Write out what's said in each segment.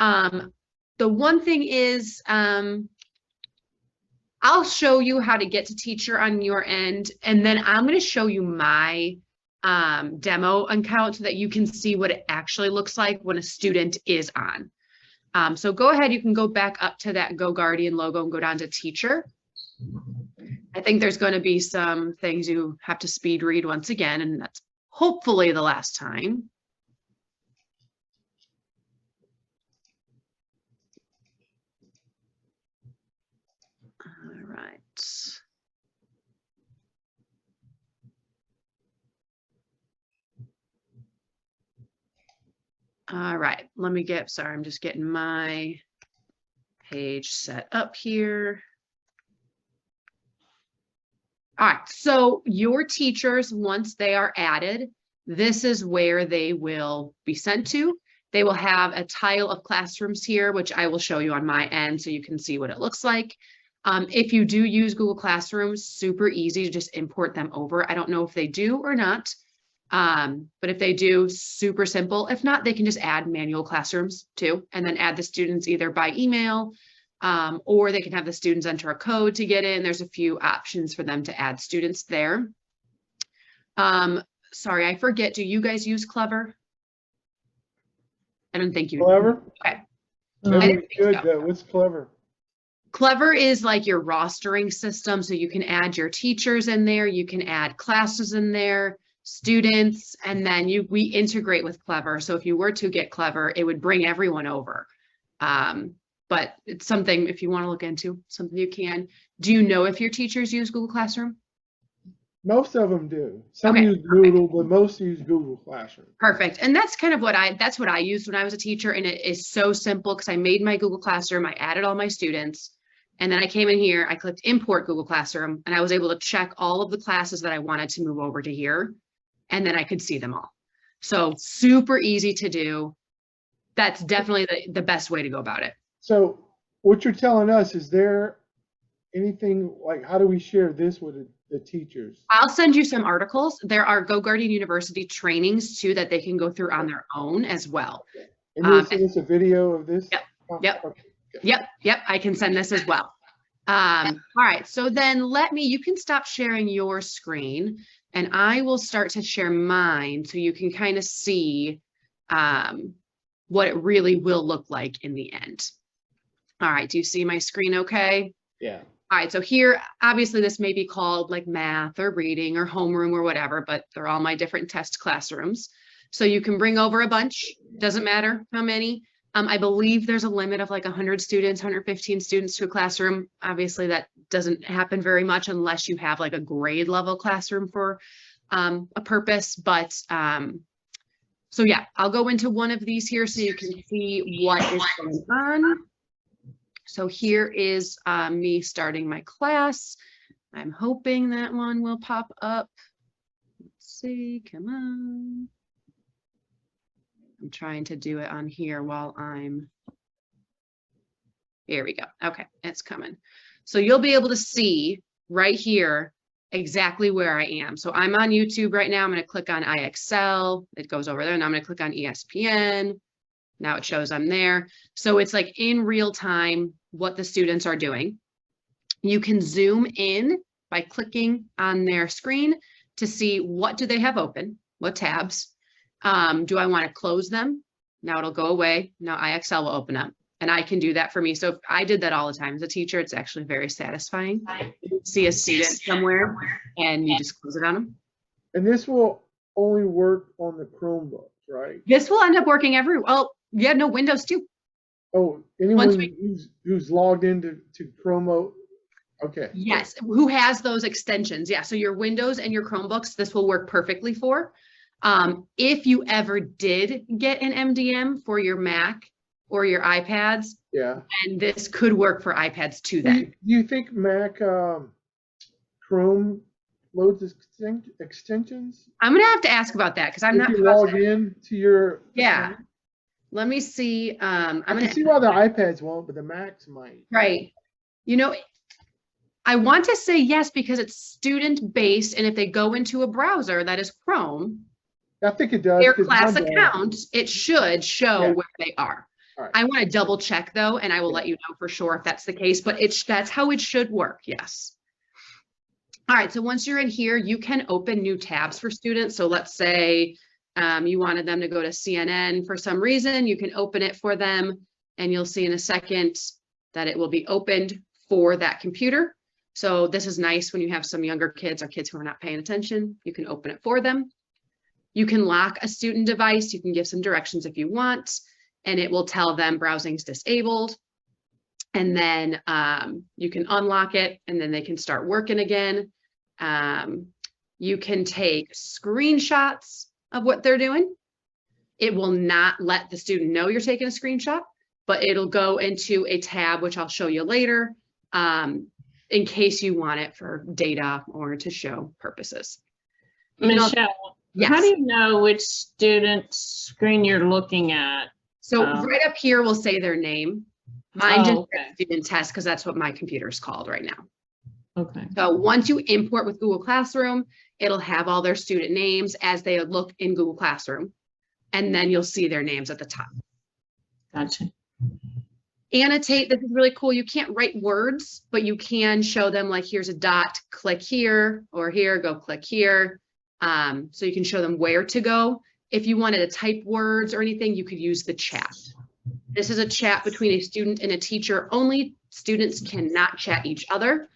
The one thing is, I'll show you how to get to teacher on your end, and then I'm going to show you my demo account so that you can see what it actually looks like when a student is on. So go ahead, you can go back up to that GoGuardian logo and go down to teacher. I think there's going to be some things you have to speed read once again, and that's hopefully the last time. All right. All right, let me get, sorry, I'm just getting my page set up here. All right, so your teachers, once they are added, this is where they will be sent to. They will have a tile of classrooms here, which I will show you on my end so you can see what it looks like. If you do use Google Classrooms, super easy to just import them over. I don't know if they do or not, but if they do, super simple. If not, they can just add manual classrooms too, and then add the students either by email, or they can have the students enter a code to get in. There's a few options for them to add students there. Sorry, I forget, do you guys use Clever? I don't think you do. Clever? Okay. Good. What's Clever? Clever is like your rostering system, so you can add your teachers in there, you can add classes in there, students, and then we integrate with Clever. So if you were to get Clever, it would bring everyone over. But it's something, if you want to look into, something you can. Do you know if your teachers use Google Classroom? Most of them do. Some use Moodle, but most use Google Classroom. Perfect. And that's kind of what I used when I was a teacher. And it is so simple because I made my Google Classroom, I added all my students, and then I came in here, I clicked import Google Classroom, and I was able to check all of the classes that I wanted to move over to here. And then I could see them all. So super easy to do. That's definitely the best way to go about it. So what you're telling us, is there anything like, how do we share this with the teachers? I'll send you some articles. There are GoGuardian University trainings too that they can go through on their own as well. And you'll send us a video of this? Yep. Okay. Yep. I can send this as well. All right. So then you can stop sharing your screen and I will start to share mine so you can kind of see what it really will look like in the end. All right. Do you see my screen okay? Yeah. All right, so here, obviously this may be called like math or reading or homeroom or whatever, but they're all my different test classrooms. So you can bring over a bunch, doesn't matter how many. I believe there's a limit of like 100 students, 115 students to a classroom. Obviously that doesn't happen very much unless you have like a grade level classroom for a purpose. But so yeah, I'll go into one of these here so you can see what is going on. So here is me starting my class. I'm hoping that one will pop up. Let's see, come on. I'm trying to do it on here while here we go. Okay, it's coming. So you'll be able to see right here exactly where I am. So I'm on YouTube right now. I'm going to click on IXL. It goes over there, and I'm going to click on ESPN. Now it shows I'm there. So it's like in real time what the students are doing. You can zoom in by clicking on their screen to see what do they have open, what tabs. Do I want to close them? Now it'll go away. Now IXL will open up, and I can do that for me. So if I did that all the time as a teacher, it's actually very satisfying. See a student somewhere and you just close it on them. And this will only work on the Chromebooks, right? This will end up working yeah, no, Windows too. Oh, anyone who's logged into Chrome, okay. Yes, who has those extensions. Yeah, so your Windows and your Chromebooks, this will work perfectly for. If you ever did get an MDM for your Mac or your iPads, yeah, and this could work for iPads too then. Do you think Mac Chrome loads extensions? I'm going to have to ask about that because I'm not positive. Log in to your account. Let me see. I can see why the iPads won't, but the Macs might. Right. You know, I want to say yes because it's student-based, and if they go into a browser that is Chrome, I think it does. Their class account, it should show where they are. All right. I want to double check though, and I will Yeah. let you know for sure if that's the case, but that's how it should work. Yes. All right. So once you're in here, you can open new tabs for students. So let's say you wanted them to go to CNN for some reason, you can open it for them, and you'll see in a second that it will be opened for that computer. So this is nice when you have some younger kids or kids who are not paying attention, you can open it for them. You can lock a student device. You can give some directions if you want, and it will tell them browsing's disabled. And then you can unlock it, and then they can start working again. You can take screenshots of what they're doing. It will not let the student know you're taking a screenshot, but it'll go into a tab, which I'll show you later, in case you want it for data or to show purposes. Michelle, yes. How do you know which student screen you're looking at? So right up here, we'll say their name. Mine just okay. student test, because that's what my computer is called right now. Okay. So once you import with Google Classroom, it'll have all their student names as they look in Google Classroom. And then you'll see their names at the top. Gotcha. Annotate, this is really cool. You can't write words, but you can show them like, here's a dot, click here, or here, go click here. So you can show them where to go. If you wanted to type words or anything, you could use the chat. This is a chat between a student and a teacher. Only students cannot chat each other,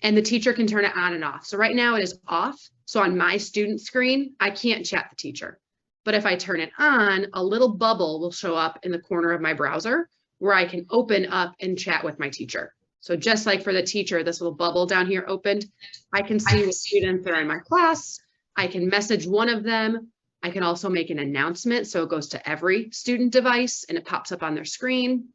and the teacher can turn it on and off. So right now it is off. So on my student screen, I can't chat the teacher. But if I turn it on, a little bubble will show up in the corner of my browser where I can open up and chat with my teacher. So just like for the teacher, this little bubble down here opened, I can see what students are in my class. I can message one of them. I can also make an announcement. So it goes to every student device and it pops up on their screen.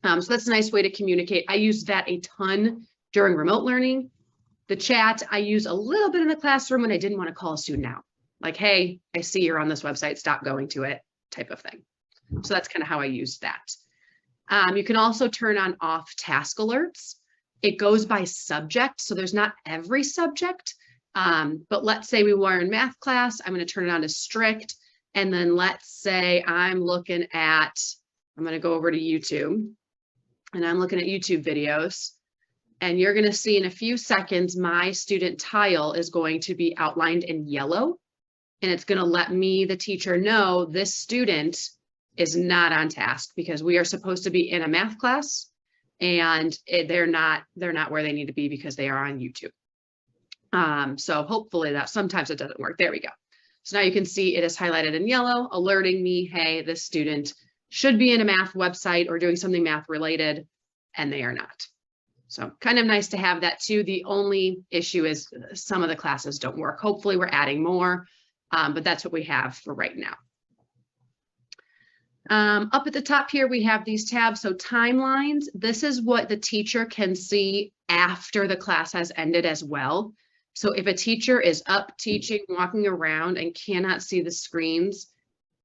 So that's a nice way to communicate. I use that a ton during remote learning. The chat, I use a little bit in the classroom when I didn't want to call a student out. Like, hey, I see you're on this website, stop going to it, type of thing. So that's kind of how I use that. You can also turn on off task alerts. It goes by subject, so there's not every subject. But let's say we were in math class, I'm going to turn it on to strict. And then let's say I'm going to go over to YouTube, and I'm looking at YouTube videos. And you're going to see in a few seconds, my student tile is going to be outlined in yellow. And it's going to let me, the teacher, know this student is not on task because we are supposed to be in a math class, and they're not where they need to be because they are on YouTube. So hopefully that, sometimes it doesn't work. There we go. So now you can see it is highlighted in yellow, alerting me, hey, this student should be in a math website or doing something math related, and they are not. So kind of nice to have that too. The only issue is some of the classes don't work. Hopefully we're adding more, but that's what we have for right now. Up at the top here, we have these tabs. So timelines, this is what the teacher can see after the class has ended as well. So if a teacher is up teaching, walking around and cannot see the screens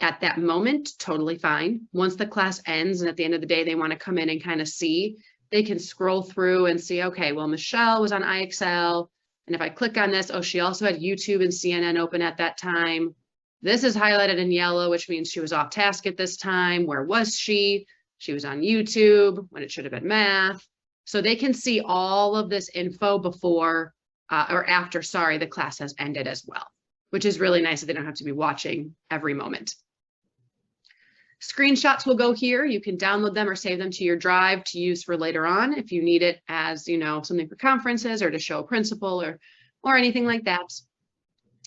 at that moment, totally fine. Once the class ends and at the end of the day, they want to come in and kind of see, they can scroll through and see, okay, well, Michelle was on IXL. And if I click on this, oh, she also had YouTube and CNN open at that time. This is highlighted in yellow, which means she was off task at this time. Where was she? She was on YouTube when it should have been math. So they can see all of this info before or after, sorry, the class has ended as well, which is really nice that they don't have to be watching every moment. Screenshots will go here. You can download them or save them to your drive to use for later on if you need it as, you know, something for conferences or to show a principal or anything like that.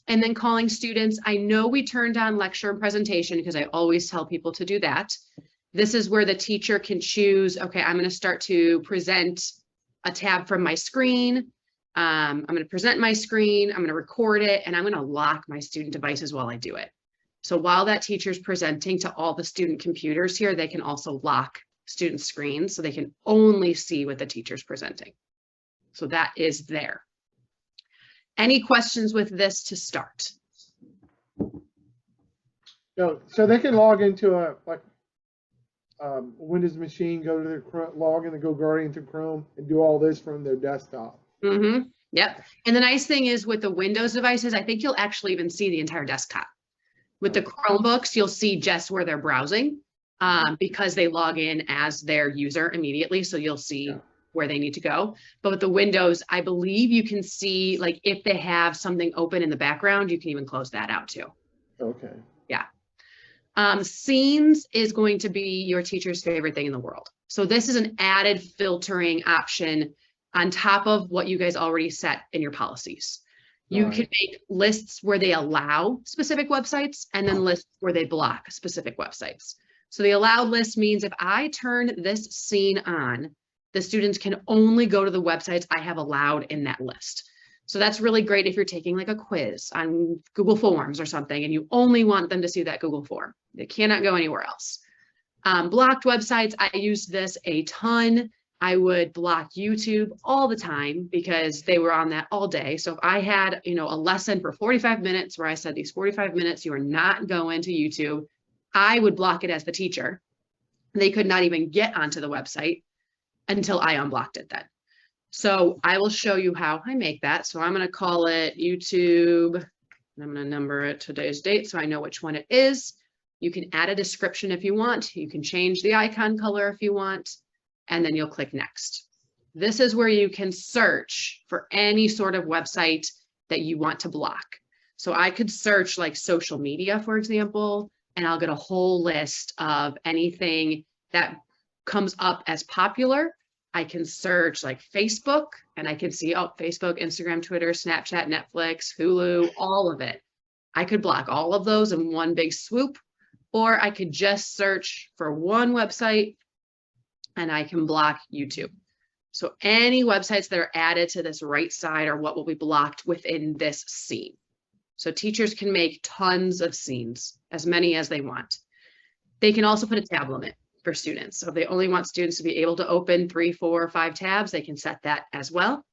And then calling students. I know we turned on lecture and presentation because I always tell people to do that. This is where the teacher can choose, okay, I'm going to start to present a tab from my screen. I'm going to present my screen. I'm going to record it, and I'm going to lock my student devices while I do it. So while that teacher's presenting to all the student computers here, they can also lock student screens so they can only see what the teacher's presenting. So that is there. Any questions with this to start? No, so they can log into a Windows machine, go to their log in the GoGuardian through Chrome, and do all this from their desktop. Mm-hmm. Yep. And the nice thing is with the Windows devices, I think you'll actually even see the entire desktop. With the Chromebooks, you'll see just where they're browsing. because they log in as their user immediately. So you'll see where they need to go. But with the windows, I believe you can see, like, if they have something open in the background, you can even close that out too. Okay. Yeah. Scenes is going to be your teacher's favorite thing in the world. So this is an added filtering option on top of what you guys already set in your policies. You can make lists where they allow specific websites and then lists where they block specific websites. So the allowed list means if I turn this scene on, the students can only go to the websites I have allowed in that list. So that's really great if you're taking like a quiz on Google Forms or something, and you only want them to see that Google form. They cannot go anywhere else. Blocked websites, I use this a ton. I would block YouTube all the time because they were on that all day. So if I had, a lesson for 45 minutes where I said these 45 minutes, you are not going to YouTube, I would block it as the teacher. They could not even get onto the website until I unblocked it then. So I will show you how I make that. So I'm going to call it YouTube, and I'm going to number it today's date so I know which one it is. You can add a description if you want. You can change the icon color if you want, and then you'll click next. This is where you can search for any sort of website that you want to block. So I could search like social media, for example, and I'll get a whole list of anything that comes up as popular. I can search like Facebook and I can see, Facebook, Instagram, Twitter, Snapchat, Netflix, Hulu, all of it. I could block all of those in one big swoop, or I could just search for one website and I can block YouTube. So any websites that are added to this right side are what will be blocked within this scene. So teachers can make tons of scenes, as many as they want. They can also put a tab limit for students. So if they only want students to be able to open 3, 4, 5 tabs, they can set that as well.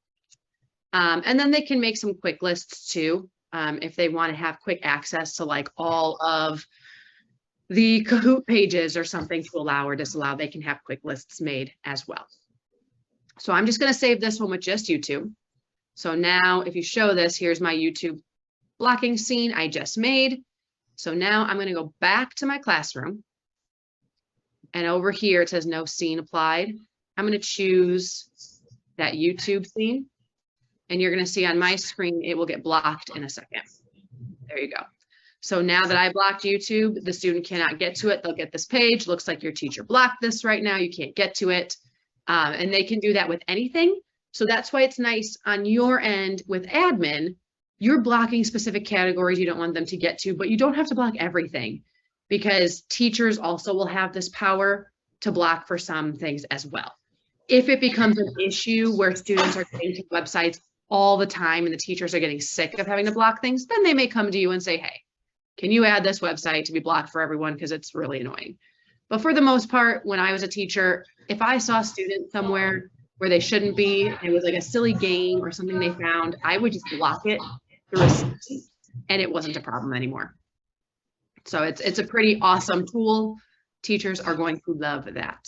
And then they can make some quick lists too. If they want to have quick access to like all of the Kahoot pages or something to allow or disallow, they can have quick lists made as well. So I'm just going to save this one with just YouTube. So now if you show this, here's my YouTube blocking scene I just made. So now I'm going to go back to my classroom. And over here, it says no scene applied. I'm going to choose that YouTube scene. And you're going to see on my screen, it will get blocked in a second. There you go. So now that I blocked YouTube, the student cannot get to it. They'll get this page. Looks like your teacher blocked this right now. You can't get to it. And they can do that with anything. So that's why it's nice on your end with admin. You're blocking specific categories you don't want them to get to, but you don't have to block everything, because teachers also will have this power to block for some things as well. If it becomes an issue where students are getting to websites all the time and the teachers are getting sick of having to block things, then they may come to you and say, hey, can you add this website to be blocked for everyone because it's really annoying. But for the most part, when I was a teacher, if I saw students somewhere where they shouldn't be, it was like a silly game or something they found, I would just block it through a setting, and it wasn't a problem anymore. So it's a pretty awesome tool. Teachers are going to love that.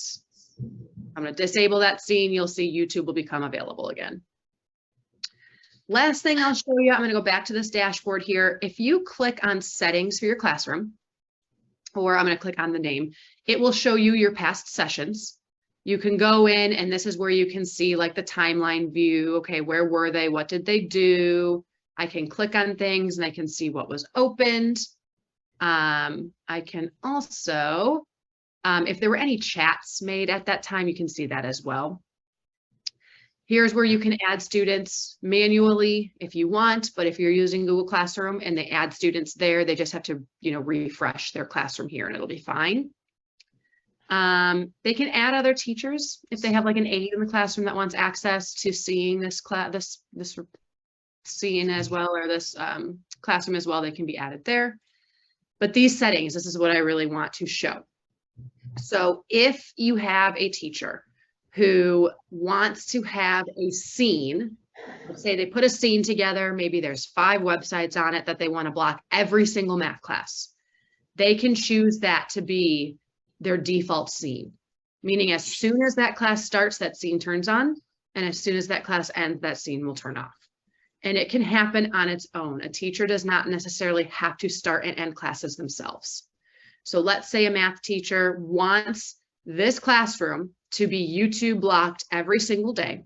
I'm going to disable that scene. You'll see YouTube will become available again. Last thing I'll show you, I'm going to go back to this dashboard here. If you click on settings for your classroom, or I'm going to click on the name, it will show you your past sessions. You can go in and this is where you can see like the timeline view. Okay, where were they? What did they do? I can click on things and I can see what was opened. I can also, if there were any chats made at that time, you can see that as well. Here's where you can add students manually if you want, but if you're using Google Classroom and they add students there, they just have to, refresh their classroom here and it'll be fine. They can add other teachers if they have like an aide in the classroom that wants access to seeing this scene as well, or this classroom as well. They can be added there. But these settings, this is what I really want to show. So if you have a teacher who wants to have a scene, let's say they put a scene together, maybe there's 5 websites on it that they want to block every single math class, they can choose that to be their default scene, meaning as soon as that class starts, that scene turns on, and as soon as that class ends, that scene will turn off. And it can happen on its own. A teacher does not necessarily have to start and end classes themselves. So let's say a math teacher wants this classroom to be YouTube blocked every single day.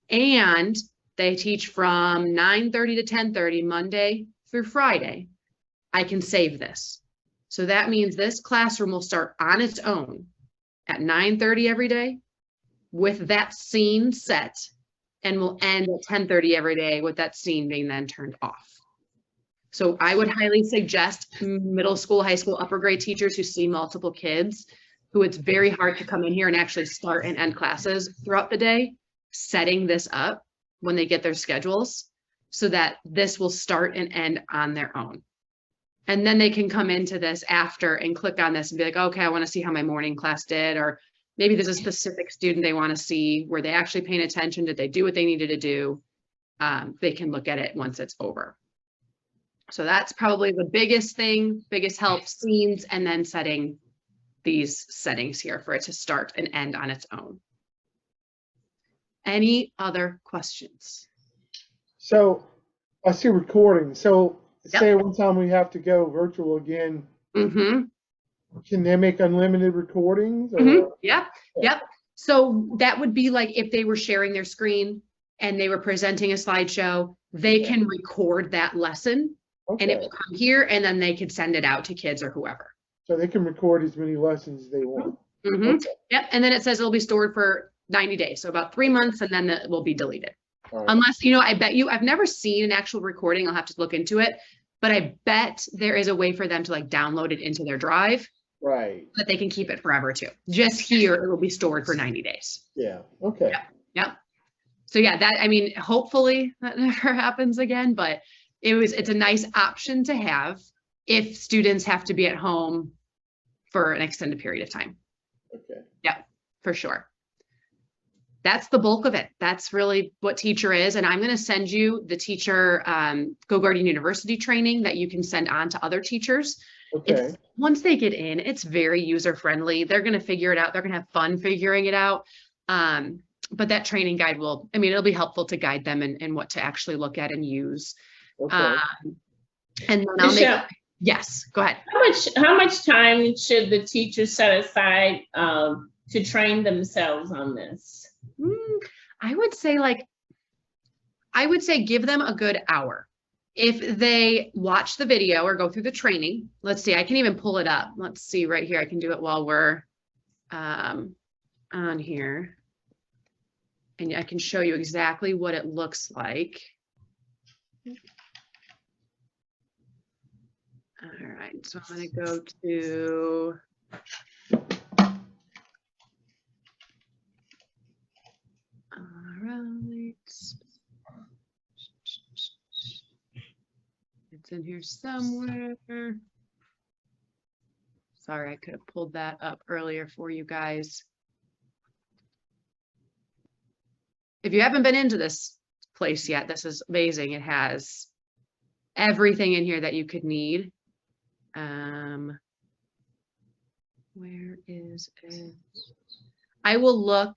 And they teach from 9:30 to 10:30, Monday through Friday. I can save this. So that means this classroom will start on its own at 9:30 every day with that scene set, and will end at 10:30 every day with that scene being then turned off. So I would highly suggest middle school, high school, upper grade teachers who see multiple kids, who it's very hard to come in here and actually start and end classes throughout the day, setting this up when they get their schedules so that this will start and end on their own. And then they can come into this after and click on this and be like, okay, I want to see how my morning class did, or maybe there's a specific student they want to see where they actually paying attention. Did they do what they needed to do? They can look at it once it's over. So that's probably the biggest thing, biggest help, scenes, and then setting these settings here for it to start and end on its own. Any other questions? So I see recording. So Yep. say one time we have to go virtual again, Mm-hmm. can they make unlimited recordings? Or? Mm-hmm. Yep. Yep. So that would be like if they were sharing their screen and they were presenting a slideshow, they can record that lesson and it Okay. will come here, and then they could send it out to kids or whoever. So they can record as many lessons as they want. Mm-hmm. Okay. Yep. And then it says it'll be stored for 90 days. So about 3 months, and then it will be deleted. All right. Unless, I bet you, I've never seen an actual recording. I'll have to look into it, but I bet there is a way for them to like download it into their drive, Right. but they can keep it forever too. Just here, it will be stored for 90 days. Yeah. Okay. Yep. So yeah, hopefully that never happens again, but it's a nice option to have if students have to be at home for an extended period of time. Okay. Yeah, for sure. That's the bulk of it. That's really what Teacher is. And I'm going to send you the Teacher GoGuardian University training that you can send on to other teachers. Okay. Once they get in, it's very user friendly. They're going to figure it out. They're going to have fun figuring it out. But that training guide it'll be helpful to guide them in what to actually look at and use. Okay. And then I'll Michelle, yes, go ahead. how much time should the teacher set aside to train themselves on this? I would say give them a good hour. If they watch the video or go through the training, let's see, I can even pull it up. Let's see right here. I can do it while we're on here. And I can show you exactly what it looks like. All right, so I'm going to go to all right. It's in here somewhere. Sorry, I could have pulled that up earlier for you guys. If you haven't been into this place yet, this is amazing. It has everything in here that you could need. Where is it? I'll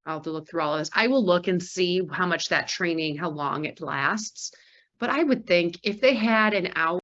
have to look through all of this. I will look and see how much that training, how long it lasts. But I would think if they had an hour